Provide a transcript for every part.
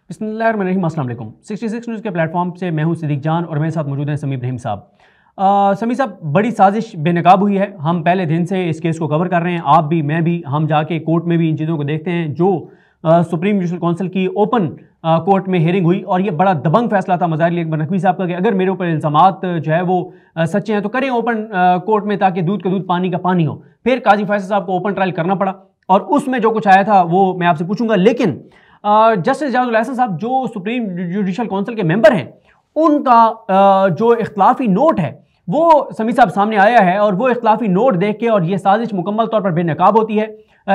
बिस्मिल्लाहिर्रहमानिर्रहीम, अस्सलाम वालेकुम। 66 न्यूज़ के प्लेटफॉर्म से मैं हूं सिद्दीक जान और मेरे साथ मौजूद हैं समी इब्राहिम साहब। समी साहब, बड़ी साजिश बेनकाब हुई है। हम पहले दिन से इस केस को कवर कर रहे हैं, आप भी मैं भी। हम जाके कोर्ट में भी इन चीज़ों को देखते हैं जो सुप्रीम जुडिशल काउंसिल की ओपन कोर्ट में हियरिंग हुई और ये बड़ा दबंग फैसला था मज़ाहिर अली अकबर नकवी साहब का कि अगर मेरे ऊपर इल्ज़ामात जो है वो सच्चे हैं तो करें ओपन कोर्ट में, ताकि दूध का दूध पानी का पानी हो। फिर काजी फैसल साहब को ओपन ट्रायल करना पड़ा और उसमें जो कुछ आया था वो मैं आपसे पूछूंगा। लेकिन जस्टिस एजाजुल एहसन साहब जो सुप्रीम जुडिशल काउंसिल के मेंबर हैं, उनका जो इख्तलाफी नोट है वो समी साहब सामने आया है और वो इख्तलाफी नोट देख के और ये साजिश मुकम्मल तौर पर बेनकाब होती है।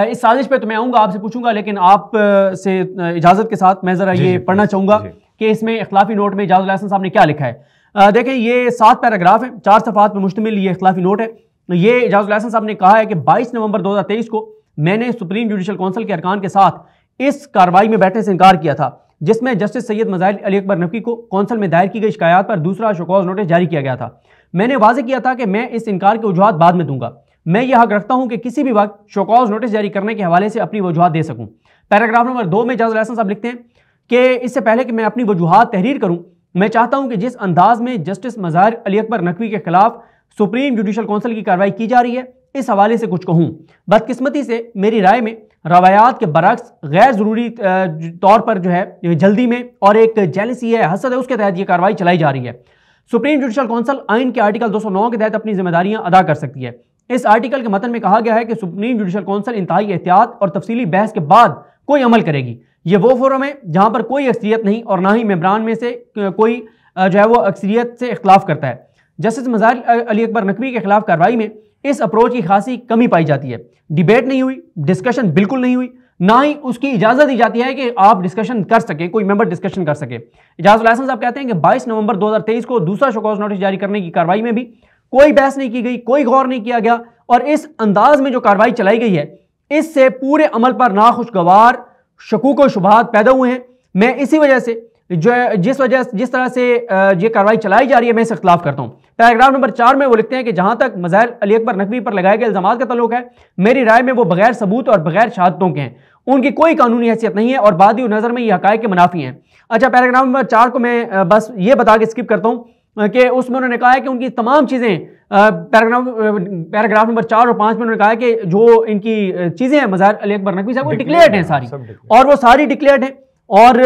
इस साजिश पे तो मैं आऊँगा, आपसे पूछूंगा, लेकिन आप से इजाज़त के साथ मैं ज़रा ये पढ़ना चाहूँगा कि इसमें इख्तलाफी नोट में एजाजुल एहसन साहब ने क्या लिखा है। देखें, ये 7 पैराग्राफ है, 4 सफ़ात पर मुश्तमिल ये इख्तलाफी नोट है। ये एजाजुल एहसन साहब ने कहा है कि 22 नवंबर 2023 को मैंने सुप्रीम जुडिशल काउंसिल के अरकान के साथ इस कार्रवाई में बैठने से इनकार किया था, जिसमें जस्टिस सैयद मज़ाहिर अली अकबर नकवी को काउंसिल में दायर की गई शिकायत पर दूसरा शोकॉज नोटिस जारी किया गया था। मैंने वाज़ेह किया था कि मैं इस इनकार के वजूहात बाद में दूंगा। मैं यह हक रखता हूं कि किसी भी वक्त शोकॉज नोटिस जारी करने के हवाले से अपनी वजूहात दे सकूं। पैराग्राफ नंबर 2 में एजाजुल एहसन साहब लिखते हैं कि इससे पहले कि मैं अपनी वजूहात तहरीर करूं, मैं चाहता हूं कि जिस अंदाज में जस्टिस मज़ाहिर अली अकबर नकवी के खिलाफ सुप्रीम जुडिशल काउंसिल की कार्रवाई की जा रही है, इस हवाले से कुछ कहूं। बदकिस्मती से मेरी राय में रवायात के बरक्स गैर ज़रूरी तौर पर जो है जल्दी में और एक जेलसी है, हसद है, उसके तहत यह कार्रवाई चलाई जा रही है। सुप्रीम जुडिशल काउंसिल आइन के आर्टिकल 209 के तहत अपनी जिम्मेदारियां अदा कर सकती है। इस आर्टिकल के मतन में कहा गया है कि सुप्रीम जुडिशल काउंसिल इंतहाई एहतियात और तफसीली बहस के बाद कोई अमल करेगी। ये वो फोरम है जहां पर कोई अक्सरियत नहीं और ना ही मेंबरान में से कोई जो है वो अक्सरियत से इख्तलाफ करता है। जस्टिस मज़ाहिर अली अकबर नकवी के खिलाफ कार्रवाई में इस अप्रोच की खासी कमी पाई जाती है। डिबेट नहीं हुई, डिस्कशन बिल्कुल नहीं हुई, ना ही उसकी इजाज़त दी जाती है कि आप डिस्कशन कर सके, कोई मेंबर डिस्कशन कर सके। एजाजुल एहसन साहब कहते हैं कि 22 नवंबर 2023 को दूसरा शोकॉज नोटिस जारी करने की कार्रवाई में भी कोई बहस नहीं की गई, कोई गौर नहीं किया गया और इस अंदाज में जो कार्रवाई चलाई गई है, इससे पूरे अमल पर नाखुशगवार शकूक व शुबहात पैदा हुए हैं। मैं इसी वजह से जिस तरह से ये कार्रवाई चलाई जा रही है, मैं इससे इख्तलाफ करता हूँ। पैराग्राफ नंबर 4 में वो लिखते हैं कि जहां तक मज़ाहिर अली अकबर नकवी पर लगाए गए इल्ज़ामात का तल्लुक है, मेरी राय में वो बगैर सबूत और बगैर शहादतों के हैं, उनकी कोई कानूनी हैसियत नहीं है और बादी नज़र में ये हक़ाइक़ के मुनाफी हैं। अच्छा, पैराग्राफ नंबर 4 को मैं बस ये बता के स्किप करता हूँ कि उसमें उन्होंने कहा है कि उनकी तमाम चीज़ें पैराग्राफ नंबर 4 और 5 में उन्होंने कहा है कि जो इनकी चीज़ें हैं मज़ाहिर अली अकबर नकवी साहब, वो डिक्लेयर्ड हैं सारी, और वो सारी डिक्लेयर्ड हैं और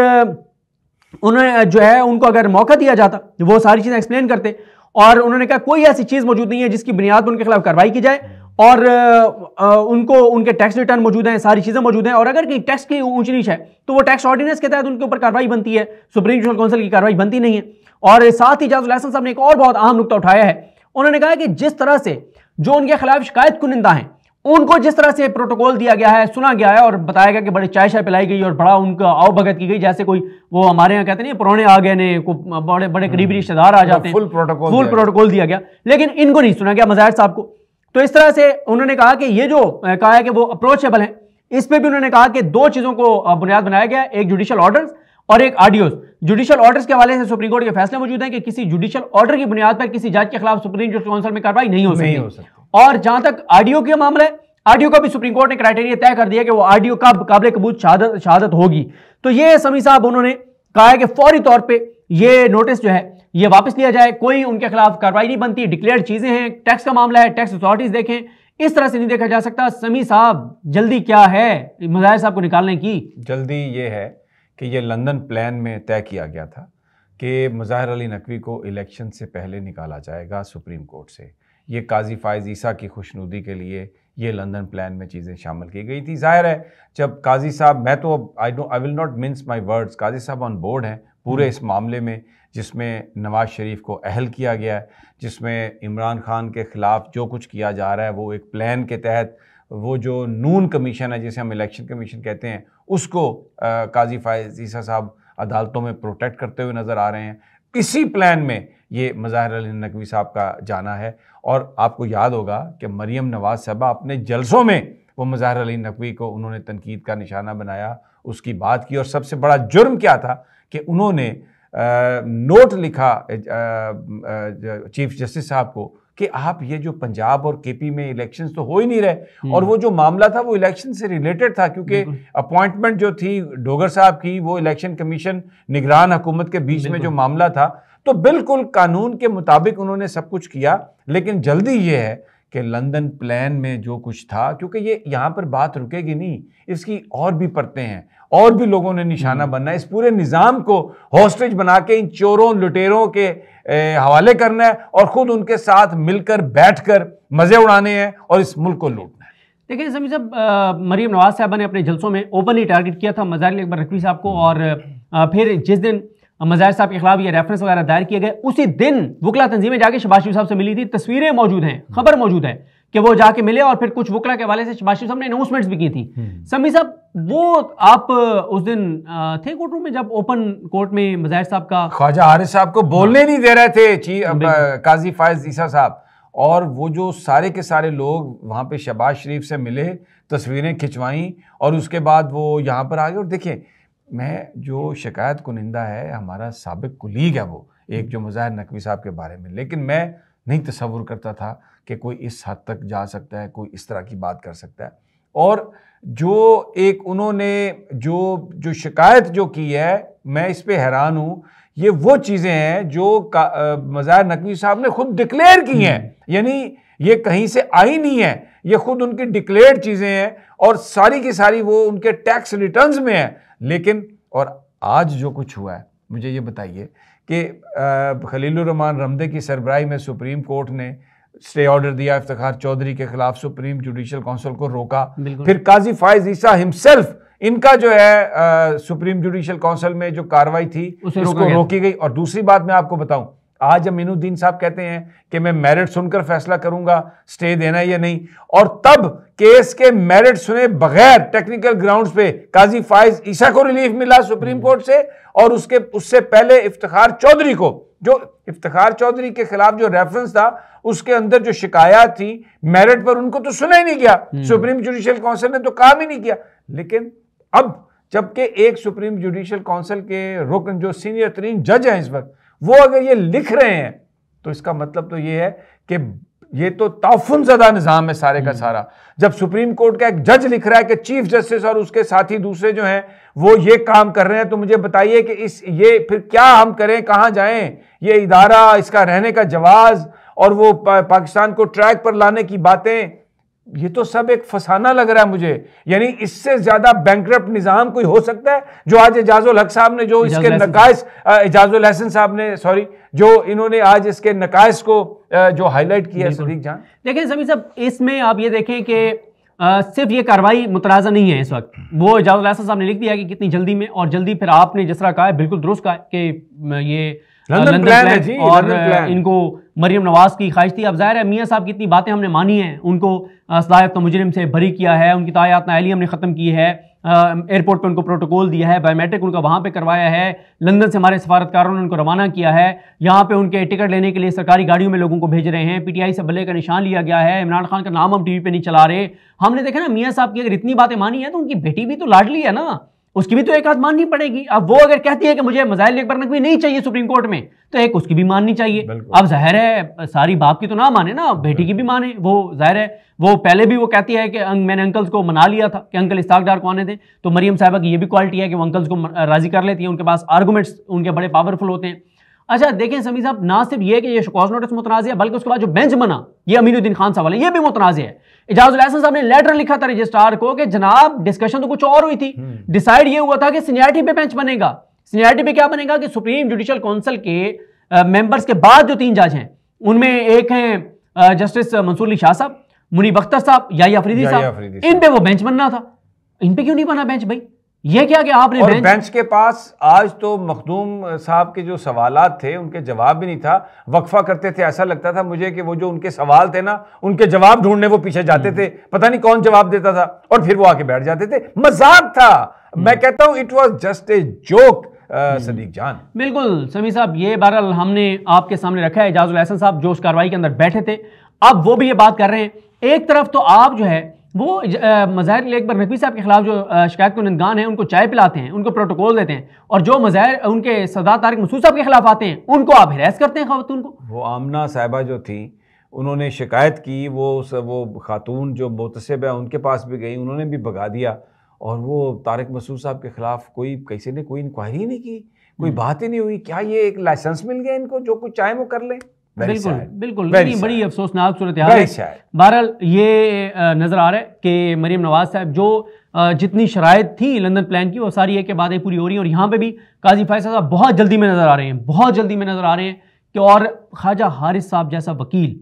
उन्होंने जो है उनको अगर मौका दिया जाता वो सारी चीज़ें एक्सप्लेन करते। और उन्होंने कहा कोई ऐसी चीज़ मौजूद नहीं है जिसकी बुनियाद पर उनके खिलाफ कार्रवाई की जाए और उनको उनके टैक्स रिटर्न मौजूद हैं, सारी चीज़ें मौजूद हैं और अगर कि टैक्स की ऊंच नीच है तो वो टैक्स ऑर्डिनेंस के तहत उनके ऊपर कार्रवाई बनती है, सुप्रीम जुडिशल काउंसिल की कार्रवाई बनती नहीं है। और साथ ही एजाजुल एहसन साहब ने एक और बहुत अहम नुकता उठाया है। उन्होंने कहा कि जिस तरह से जो उनके खिलाफ शिकायत कुनिंदा हैं, उनको जिस तरह से प्रोटोकॉल दिया गया है, सुना गया है और बताया गया कि बड़े चाय शाय पिलाई गई और बड़ा उनका आओ भगत की गई, जैसे कोई वो हमारे यहाँ कहते नहीं पुराने आ गए ने, बड़े बड़े करीबी रिश्तेदार आ जाते हैं, फुल प्रोटोकॉल दिया गया, लेकिन इनको नहीं सुना गया मज़ाहिर साहब को। तो इस तरह से उन्होंने कहा कि ये जो कहा है कि वो अप्रोचेबल है, इस पर भी उन्होंने कहा कि 2 चीज़ों को बुनियाद बनाया गया, एक जुडिशल ऑर्डर्स और एक ऑडियोज। जुडिशल ऑर्डर्स के हवाले से सुप्रीम कोर्ट के फैसले मौजूद हैं कि किसी जुडिशल ऑर्डर की बुनियाद पर किसी जज के खिलाफ सुप्रीम जुडिशल काउंसिल में कार्रवाई नहीं हो सकती। और जहां तक ऑडियो का मामला है, ऑडियो का भी सुप्रीम कोर्ट ने क्राइटेरिया तय कर दिया कि वो ऑडियो कब काबिल कबूल शहादत होगी। तो ये समी साहब उन्होंने कहा है कि फौरी तौर पे ये नोटिस जो है ये वापस लिया जाए, कोई उनके खिलाफ कार्रवाई नहीं बनती, डिक्लेयर्ड चीजें हैं, टैक्स का मामला है, टैक्स अथॉरिटीज देखें, इस तरह से नहीं देखा जा सकता। समी साहब, जल्दी क्या है मज़ाहिर साहब को निकालने की? जल्दी ये है कि ये लंदन प्लान में तय किया गया था कि मज़ाहिर अली नकवी को इलेक्शन से पहले निकाला जाएगा सुप्रीम कोर्ट से। ये काजी फायज़ ईसा की खुशनुदी के लिए ये लंदन प्लान में चीज़ें शामिल की गई थी। ज़ाहिर है जब काजी साहब, मैं तो I will not mince my words, काजी साहब ऑन बोर्ड हैं पूरे इस मामले में, जिसमें नवाज़ शरीफ को अहल किया गया है, जिसमें इमरान खान के ख़िलाफ़ जो कुछ किया जा रहा है वो एक प्लान के तहत, वो जो नून कमीशन है जिसे हम इलेक्शन कमीशन कहते हैं, उसको काजी फायज़ ईसा साहब अदालतों में प्रोटेक्ट करते हुए नज़र आ रहे हैं। इसी प्लान में ये मज़ाहिर अली नकवी साहब का जाना है। और आपको याद होगा कि मरियम नवाज़ साहबा अपने जलसों में वो मज़ाहिर अली नकवी को उन्होंने तनकीद का निशाना बनाया, उसकी बात की, और सबसे बड़ा जुर्म क्या था कि उन्होंने नोट लिखा चीफ जस्टिस साहब को कि आप ये जो पंजाब और केपी में इलेक्शंस तो हो ही नहीं रहे, और वो जो मामला था वो इलेक्शन से रिलेटेड था, क्योंकि अपॉइंटमेंट जो थी डोगर साहब की वो इलेक्शन कमीशन निगरान हुकूमत के बीच में जो मामला था, तो बिल्कुल कानून के मुताबिक उन्होंने सब कुछ किया। लेकिन जल्दी ये है कि लंदन प्लान में जो कुछ था, क्योंकि ये यहाँ पर बात रुकेगी नहीं, इसकी और भी परतें हैं, और भी लोगों ने निशाना बनना है, इस पूरे निज़ाम को हॉस्टेज बना के इन चोरों लुटेरों के हवाले करना है और खुद उनके साथ मिलकर बैठकर मजे उड़ाने हैं और इस मुल्क को लूटना है। देखिए समी साहब, मरीम नवाज साहबा ने अपने जलसों में ओपनली टारगेट किया था मज़ाहिर अकबर नकवी साहब को, और फिर जिस दिन मज़ाहिर साहब के खिलाफ ये रेफरेंस वगैरह दायर किए गए, उसी दिन वकला तंजीमें जाके शहबाज शरीफ साहब से मिली थी। तस्वीरें मौजूद हैं, खबर मौजूद है कि वो जाके मिले, और फिर कुछ वकला के हवाले से शहबाज शरीफ साहब ने अनाउंसमेंट्स भी की थी। समी साहब, वो आप उस दिन थे कोर्ट रूम में जब ओपन कोर्ट में मज़ाहिर साहब का ख्वाजा हारिस साहब को बोलने नहीं दे रहे थे काजी फायज ईसा साहब, और वो जो सारे के सारे लोग वहाँ पे शहबाज शरीफ से मिले, तस्वीरें खिंचवाई, और उसके बाद वो यहाँ पर आ गए। और देखिए, मैं जो शिकायत कुनिंदा है, हमारा साबिक कुलीग है वो एक, जो मज़ाहिर नकवी साहब के बारे में, लेकिन मैं नहीं तसव्वुर करता था कि कोई इस हद तक जा सकता है, कोई इस तरह की बात कर सकता है। और जो एक उन्होंने जो शिकायत जो की है, मैं इस पे हैरान हूँ। ये वो चीज़ें हैं जो मज़ाहिर नकवी साहब ने खुद डिक्लेयर की हैं, यानी ये कहीं से आई नहीं है, ये खुद उनकी डिक्लेयर्ड चीज़ें हैं, और सारी की सारी वो उनके टैक्स रिटर्न्स में है। लेकिन और आज जो कुछ हुआ है, मुझे ये बताइए कि खलीलुर रहमान रमदे की सरबराही में सुप्रीम कोर्ट ने स्टे ऑर्डर दिया इफ्तिखार चौधरी के खिलाफ, सुप्रीम जुडिशल काउंसिल को रोका, फिर काजी फायज ईसा हिमसेल्फ, इनका जो है सुप्रीम जुडिशल काउंसिल में जो कार्रवाई थी उसको रोकी गई। और दूसरी बात मैं आपको बताऊं, आज अमीनुद्दीन साहब कहते हैं कि मैं मेरिट सुनकर फैसला करूंगा स्टे देना है या नहीं, और तब केस के मेरिट सुने बगैर टेक्निकल ग्राउंड्स पे काजी फायज ईसा को रिलीफ मिला सुप्रीम कोर्ट से, और उससे पहले इफ्तिखार चौधरी को, जो इफ्तिखार चौधरी के खिलाफ जो रेफरेंस था उसके अंदर जो शिकायत थी मेरिट पर, उनको तो सुना ही नहीं गया, सुप्रीम जुडिशियल काउंसिल ने तो काम ही नहीं किया। लेकिन अब जबकि एक सुप्रीम जुडिशियल काउंसिल के रुकन जो सीनियर तरीन जज हैं इस वक्त, वो अगर ये लिख रहे हैं, तो इसका मतलब तो ये है कि ये तो ताउफुन ज़दा निज़ाम है सारे का सारा। जब सुप्रीम कोर्ट का एक जज लिख रहा है कि चीफ जस्टिस और उसके साथी दूसरे जो हैं वो ये काम कर रहे हैं, तो मुझे बताइए कि ये फिर क्या हम करें, कहाँ जाएं? ये इदारा, इसका रहने का जवाज़, और वो पाकिस्तान को ट्रैक पर लाने की बातें, ये तो सब एक फसाना लग रहा है मुझे। यानी इससे ज्यादा बैंकरप्ट निजाम कोई हो सकता है? जो आज एजाजुल हक साहब ने जो इसके नकाइस, एजाजुल हसन साहब ने सॉरी, जो इन्होंने आज इसके नकाइस को जो हाईलाइट किया। सदीक जान, देखिए सभी साहब, इसमें आप ये देखें कि सिर्फ ये कार्रवाई मुतराज़ा नहीं है इस वक्त, वो एजाजुल हसन साहब ने लिख दिया कि कितनी जल्दी में, और जल्दी फिर आपने जिस तरह कहा है बिल्कुल दुरुस्त कहा कि ये लंदन प्लान है जी, और इनको मरीम नवाज की ख्वाहिश थी। अब जाहिर है मियाँ साहब की इतनी बातें हमने मानी हैं, उनको सदायत मुजरिम से बरी किया है, उनकी तायात नाअहली हमने ख़त्म की है, एयरपोर्ट पे उनको प्रोटोकॉल दिया है, बायोमेट्रिक उनका वहाँ पे करवाया है, लंदन से हमारे सफारतकारों ने उनको रवाना किया है, यहाँ पे उनके टिकट लेने के लिए सरकारी गाड़ियों में लोगों को भेज रहे हैं, पीटीआई से बल्ले का निशान लिया गया है, इमरान खान का नाम हम टीवी पे नहीं चला रहे। हमने देखा ना, मियाँ साहब की अगर इतनी बातें मानी है तो उनकी बेटी भी तो लाडली है ना, उसकी भी तो एक हाथ माननी पड़ेगी। अब वो अगर कहती है कि मुझे मज़ाहिर अकबर नकवी नहीं चाहिए सुप्रीम कोर्ट में, तो एक उसकी भी माननी चाहिए। अब जाहिर है सारी बाप की तो ना माने ना, बेटी की भी माने। वो जाहिर है वो पहले भी वो कहती है कि मैंने अंकल्स को मना लिया था कि अंकल इस्ताक डार को आने दें, तो मरीम साहिबा की ये भी क्वालिटी है कि वो अंकल्स को राजी कर लेती है, उनके पास आर्गूमेंट्स उनके बड़े पावरफुल होते हैं। अच्छा देखें समी साहब, ना सिर्फ ये कि ये शिकवास नोटिस मुतनाज़ है, बल्कि उसके बाद जो बेंच बना ये अमीनुद्दीन खान साहब वाले, ये भी मुतनाज़ है। एजाजुल हसन साहब ने लेटर लिखा था रजिस्ट्रार को कि जनाब डिस्कशन तो कुछ और हुई थी, डिसाइड ये हुआ था कि सीनियरिटी पे बेंच बनेगा। सीनियरिटी पे क्या बनेगा कि सुप्रीम जुडिशियल काउंसिल के मेंबर्स के बाद जो 3 जज हैं, उनमें एक हैं जस्टिस मंसूर अली शाह साहब, मुनीब अख्तर साहब, याहिया अफरीदी साहब, इन पे वो बेंच बनना था। इन पे क्यों नहीं बना बेंच भाई? ये क्या कि आपने और बेंच के पास आज तो मखदूम साहब के जो सवालात थे उनके जवाब भी नहीं था, वक्फा करते थे, ऐसा लगता था मुझे कि वो जो उनके सवाल थे ना, उनके जवाब ढूंढने वो पीछे जाते थे, पता नहीं कौन जवाब देता था, और फिर वो आके बैठ जाते थे। मजाक था, मैं कहता हूं it was just a joke. Sadiq जान, बिल्कुल समी साहब, ये बहरहाल हमने आपके सामने रखा है। एजाजुल हसन साहब जो उस कार्रवाई के अंदर बैठे थे, अब वो भी ये बात कर रहे हैं। एक तरफ तो आप जो है वो मज़ाहिर अकबर नकवी साहब के खिलाफ जो शिकायत कुनिंदगान हैं उनको चाय पिलाते हैं, उनको प्रोटोकॉल देते हैं, और जो मज़ाहिर उनके सरदार तारिक मसूद साहब के खिलाफ आते हैं उनको आप हिरास करते हैं खवातून को। वो आमना साहिबा जो थी उन्होंने शिकायत की, वो खातून जो मुतसिब है उनके पास भी गई, उन्होंने भी भगा दिया। और वो तारिक मसूद साहब के खिलाफ किसी ने कोई इंक्वायरी नहीं की, कोई बात ही नहीं हुई। क्या ये एक लाइसेंस मिल गया इनको, जो कुछ चाहे वो कर लें? बिल्कुल बिल्कुल, बड़ी अफसोसनाक सूरत हाल है। बहरहाल ये नज़र आ रहा है कि मरीम नवाज साहब जो जितनी शराइत थी लंदन प्लान की वो सारी एक के बाद एक पूरी हो रही है। और यहाँ पे भी काजी फैसल साहब बहुत जल्दी में नज़र आ रहे हैं, बहुत जल्दी में नज़र आ रहे हैं कि और ख्वाजा हारिस साहब जैसा वकील,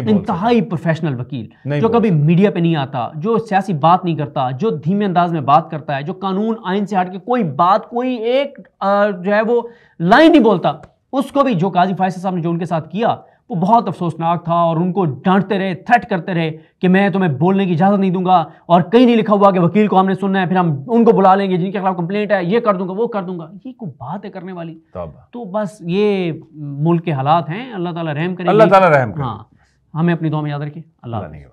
इंतहाई प्रोफेशनल वकील, जो कभी मीडिया पे नहीं आता, जो सियासी बात नहीं करता, जो धीमे अंदाज में बात करता है, जो कानून आइन से हट के कोई बात, कोई एक जो है वो लाइन नहीं बोलता, उसको भी जो काजी फैसल साहब ने जो उनके साथ किया वो बहुत अफसोसनाक था। और उनको डांटते रहे, थ्रेट करते रहे कि मैं तुम्हें बोलने की इजाज़त नहीं दूंगा, और कहीं नहीं लिखा हुआ कि वकील को हमने सुनना है, फिर हम उनको बुला लेंगे जिनके खिलाफ कंप्लेंट है, ये कर दूंगा वो कर दूंगा। ये कोई बात है करने वाली? तो बस ये मुल्क के हालात हैं। अल्लाह ताला रहम करे। अल्लाह ताला रहम करे। हाँ, हमें अपनी दुआ में याद रखें। अल्लाह।